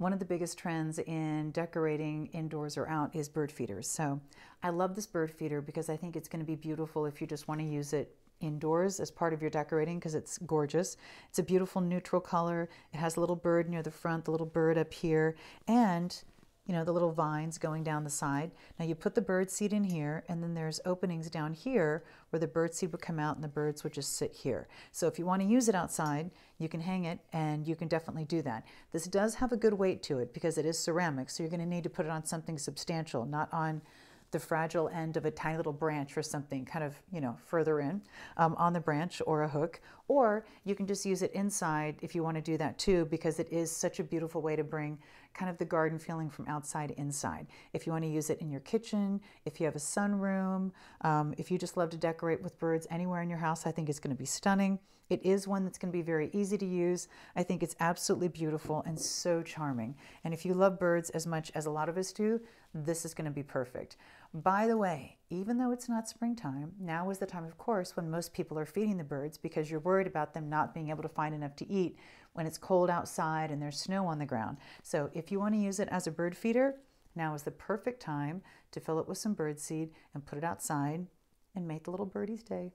One of the biggest trends in decorating indoors or out is bird feeders. So I love this bird feeder because I think it's going to be beautiful if you just want to use it indoors as part of your decorating because it's gorgeous. It's a beautiful neutral color. It has a little bird near the front, the little bird up here, and the little vines going down the side. Now you put the bird seed in here, and then there's openings down here where the bird seed would come out and the birds would just sit here. So if you want to use it outside, you can hang it, and you can definitely do that. This does have a good weight to it because it is ceramic, so you're going to need to put it on something substantial, not on the fragile end of a tiny little branch or something kind of, further in on the branch or a hook. Or you can just use it inside if you want to do that too, because it is such a beautiful way to bring kind of the garden feeling from outside inside. If you want to use it in your kitchen, if you have a sunroom, if you just love to decorate with birds anywhere in your house, I think it's going to be stunning. It is one that's going to be very easy to use. I think it's absolutely beautiful and so charming. And if you love birds as much as a lot of us do, this is going to be perfect. By the way, even though it's not springtime, now is the time, of course, when most people are feeding the birds because you're worried about them not being able to find enough to eat when it's cold outside and there's snow on the ground. So if you want to use it as a bird feeder, now is the perfect time to fill it with some bird seed and put it outside and make the little birdie's day.